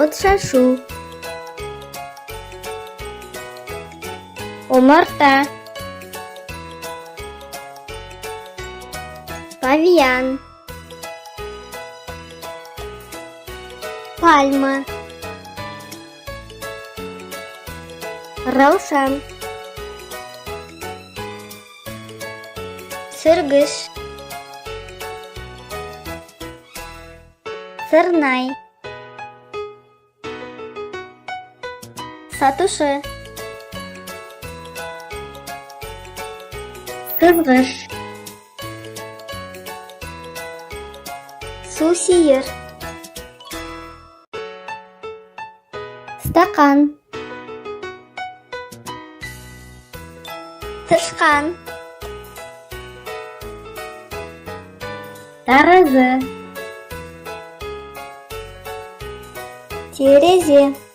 Отшашу. Омарта. Павіян. Пальма. Раушан. Сыргыш. Сырнай. Сатушы. Кызгыш. Сусиер. Стакан. Тышкан. Таразы. Терезе.